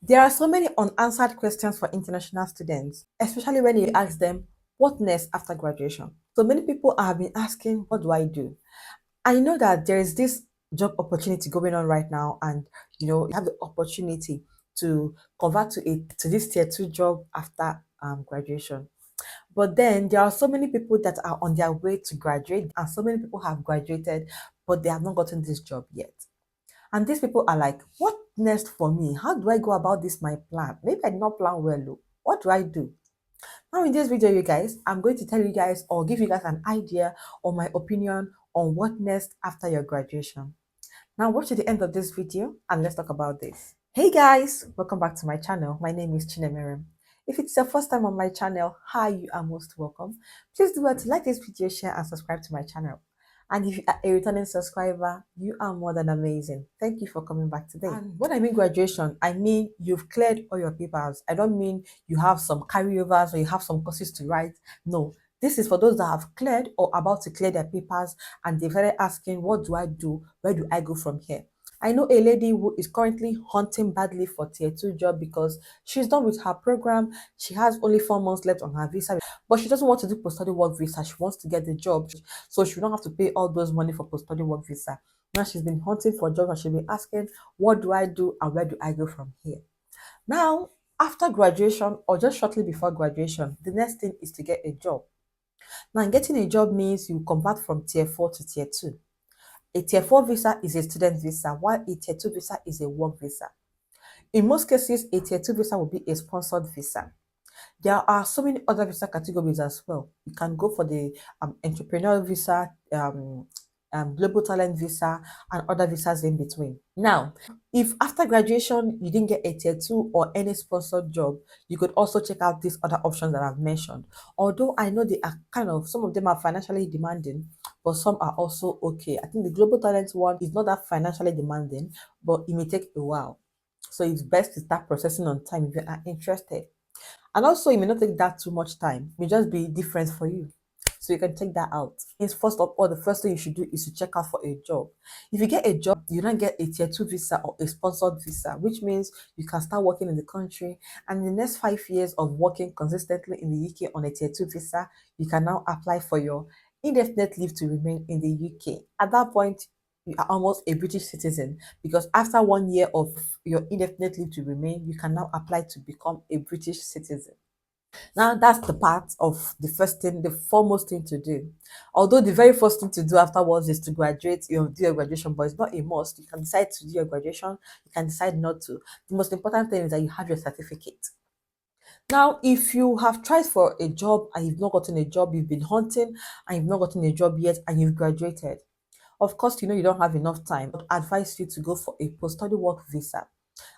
There are so many unanswered questions for international students, especially when you ask them, what next after graduation? So many people have been asking, what do I do? I know that there is this job opportunity going on right now, and you have the opportunity to convert to this tier two job after graduation. But then there are so many people that are on their way to graduate, and so many people have graduated, but they have not gotten this job yet. And these people are like, what next for me? How do I go about this, my plan? Maybe I did not plan well. Oh. What do I do? Now in this video, you guys, I'm going to tell you guys or give you guys an idea or my opinion on what next after your graduation. Now watch to the end of this video and let's talk about this. Hey guys, welcome back to my channel. My name is Chinemerem. If it's your first time on my channel, hi, you are most welcome. Please do well to like this video, share and subscribe to my channel. And if you are a returning subscriber, you are more than amazing. Thank you for coming back today. And when I mean graduation, I mean you've cleared all your papers. I don't mean you have some carryovers or you have some courses to write. No, this is for those that have cleared or about to clear their papers and they've started asking, what do I do? Where do I go from here? I know a lady who is currently hunting badly for tier 2 job because she's done with her program. She has only 4 months left on her visa, but she doesn't want to do post-study work visa. She wants to get the job, so she don't have to pay all those money for post-study work visa. Now she's been hunting for jobs and she's been asking, what do I do and where do I go from here? Now, after graduation or just shortly before graduation, the next thing is to get a job. Now, getting a job means you convert from tier 4 to tier 2. A tier 4 visa is a student visa, while a tier 2 visa is a work visa. In most cases, a tier 2 visa will be a sponsored visa. There are so many other visa categories as well. You can go for the entrepreneurial visa, global talent visa, and other visas in between. Now, if after graduation you didn't get a tier 2 or any sponsored job, you could also check out these other options that I've mentioned. Although I know they are some of them are financially demanding, but some are also okay. I think the global talent one is not that financially demanding, but it may take a while. So it's best to start processing on time if you are interested. And also, it may not take that too much time. It may just be different for you. So you can take that out. It's first of all, the first thing you should do is to check out for a job. If you get a job, you don't get a tier 2 visa or a sponsored visa, which means you can start working in the country. And in the next 5 years of working consistently in the UK on a tier 2 visa, you can now apply for your indefinite leave to remain in the UK. At that point, you are almost a British citizen because after 1 year of your indefinite leave to remain, you can now apply to become a British citizen. Now that's the part of the first thing, the foremost thing to do. Although the very first thing to do afterwards is to graduate, do your graduation, but it's not a must. You can decide to do your graduation, you can decide not to. The most important thing is that you have your certificate. Now, if you have tried for a job and you've not gotten a job, you've been hunting and you've not gotten a job yet, and you've graduated, of course, you don't have enough time. I would advise you to go for a post-study work visa.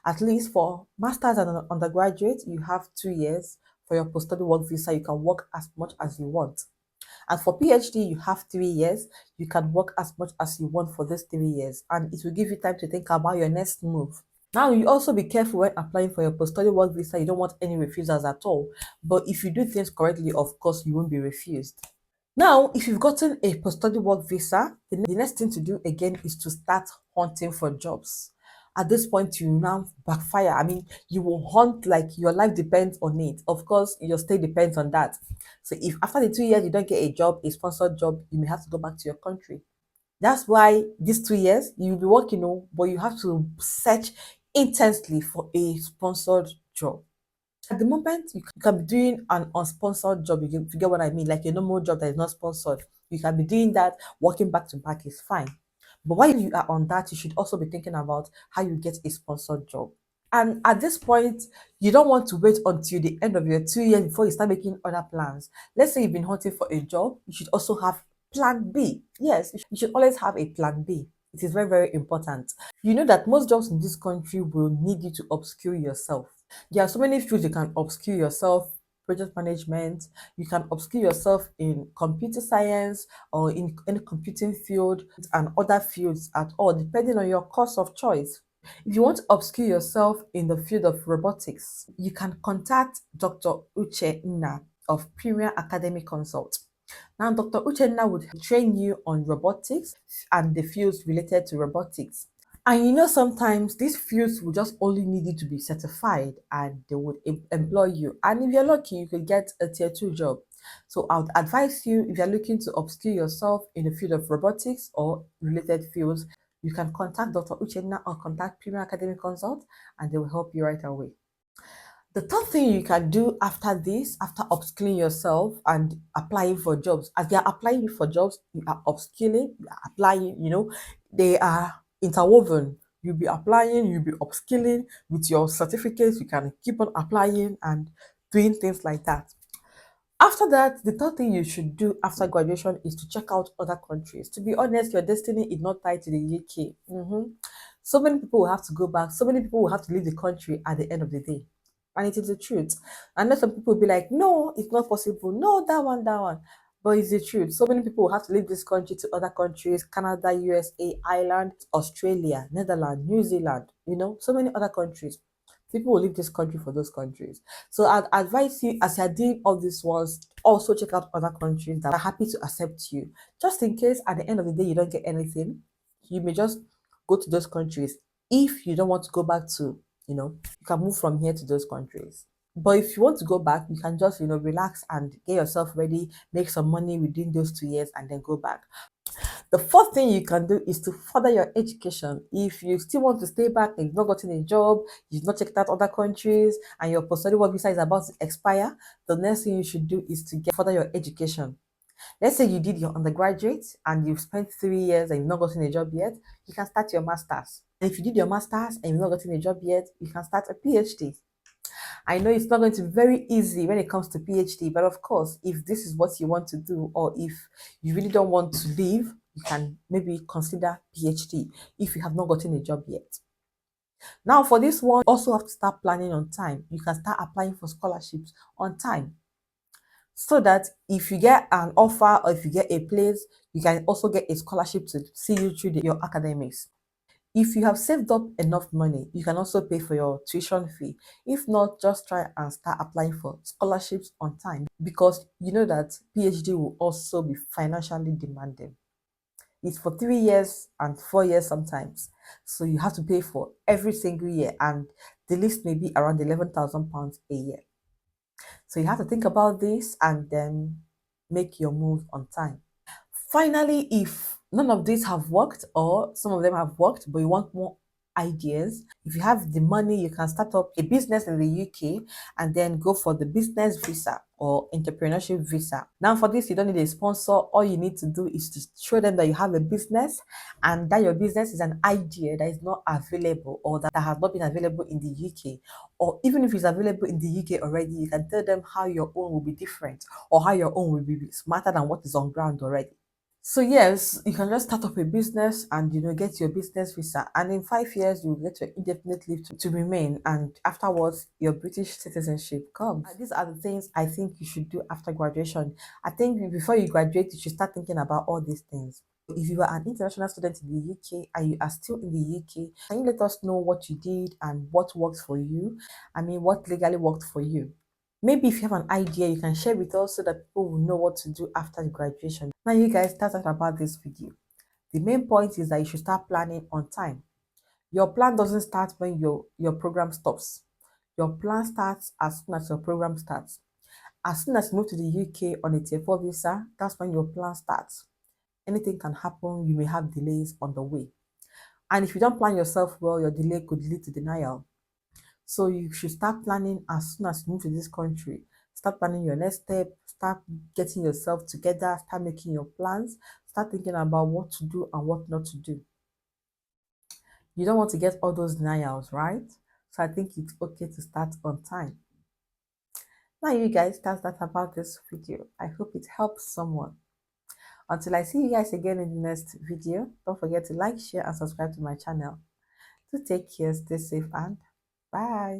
At least for masters and undergraduate, you have 2 years. For your post-study work visa, you can work as much as you want. And for PhD, you have 3 years. You can work as much as you want for these 3 years. And it will give you time to think about your next move. Now, you also be careful when applying for your post-study work visa. You don't want any refusals at all. But if you do things correctly, of course, you won't be refused. Now, if you've gotten a post-study work visa, the next thing to do again is to start hunting for jobs. At this point, you now backfire. I mean, you will hunt like your life depends on it. Of course, your stay depends on that. So if after the 2 years you don't get a job, a sponsored job, you may have to go back to your country. That's why these 2 years you'll be working, but you have to search intensely for a sponsored job. At the moment, you can be doing an unsponsored job. You get what I mean, like a normal job that is not sponsored. You can be doing that, working back to back is fine. But while you are on that, you should also be thinking about how you get a sponsored job. And at this point, you don't want to wait until the end of your 2 years before you start making other plans. Let's say you've been hunting for a job, you should also have plan B. Yes, you should always have a plan B. It is very, very important. You know that most jobs in this country will need you to upskill yourself. There are so many fields you can upskill yourself. Project management, you can upskill yourself in computer science or in any computing field and other fields at all, depending on your course of choice. If you want to upskill yourself in the field of robotics, you can contact Dr. Uchenna of Premier Academy Consult. Now, Dr. Uchenna would train you on robotics and the fields related to robotics. And you know, sometimes these fields will just only need you to be certified and they would employ you. And if you're lucky, you could get a tier two job. So I would advise you, if you're looking to upskill yourself in the field of robotics or related fields, you can contact Dr. Uchenna or contact Premier Academy Consult and they will help you right away. The third thing you can do after this, after upskilling yourself and applying for jobs, as you are applying for jobs, you are upskilling, you are applying, they are interwoven. You'll be applying, you'll be upskilling with your certificates, you can keep on applying and doing things like that. After that, the third thing you should do after graduation is to check out other countries. To be honest, your destiny is not tied to the UK. So many people will have to go back. So many people will have to leave the country at the end of the day. And it is the truth. And then some people will be like, no, it's not possible. No, that one, that one. But it's the truth. So many people will have to leave this country to other countries, Canada, USA, Ireland, Australia, Netherlands, New Zealand, so many other countries. People will leave this country for those countries. So I'd advise you, as you're doing all these ones, also check out other countries that are happy to accept you. Just in case at the end of the day you don't get anything, you may just go to those countries. If you don't want to go back to, you can move from here to those countries. But if you want to go back, you can just, relax and get yourself ready, make some money within those 2 years, and then go back. The fourth thing you can do is to further your education. If you still want to stay back and you've not gotten a job, you've not checked out other countries, and your post-study work visa is about to expire, the next thing you should do is to further your education. Let's say you did your undergraduate and you've spent 3 years and you've not gotten a job yet, you can start your master's. And if you did your master's and you've not gotten a job yet, you can start a PhD. I know it's not going to be very easy when it comes to PhD, but of course, if this is what you want to do, or if you really don't want to leave, you can maybe consider PhD if you have not gotten a job yet. Now, for this one, you also have to start planning on time. You can start applying for scholarships on time so that if you get an offer or if you get a place, you can also get a scholarship to see you through your academics. If you have saved up enough money, you can also pay for your tuition fee. If not, just try and start applying for scholarships on time because you know that PhD will also be financially demanding. It's for 3 years and 4 years sometimes. So you have to pay for every single year, and the list may be around £11,000 a year. So you have to think about this and then make your move on time. Finally, if none of these have worked or some of them have worked, but you want more ideas, if you have the money, you can start up a business in the UK and then go for the business visa or entrepreneurship visa. Now, for this, you don't need a sponsor. All you need to do is to show them that you have a business and that your business is an idea that is not available or that has not been available in the UK. Or even if it's available in the UK already, you can tell them how your own will be different or how your own will be smarter than what is on ground already. So yes, you can just start up a business and get your business visa, and in 5 years you will get your indefinite leave to remain, and afterwards your British citizenship comes. These are the things I think you should do after graduation. I think before you graduate, you should start thinking about all these things. If you are an international student in the UK and you are still in the UK, can you let us know what you did and what worked for you? I mean, what legally worked for you? Maybe if you have an idea, you can share with us so that people will know what to do after the graduation. Now, you guys, that's all about this video. The main point is that you should start planning on time. Your plan doesn't start when your program stops. Your plan starts as soon as your program starts. As soon as you move to the UK on a tier 4 visa, that's when your plan starts. Anything can happen. You may have delays on the way. And if you don't plan yourself well, your delay could lead to denial. So you should start planning as soon as you move to this country. Start planning your next step, start getting yourself together, start making your plans, start thinking about what to do and what not to do. You don't want to get all those denials, right? So I think it's okay to start on time. Now you guys, that's that about this video. I hope it helps someone. Until I see you guys again in the next video, don't forget to like, share, and subscribe to my channel. So take care, stay safe, and bye.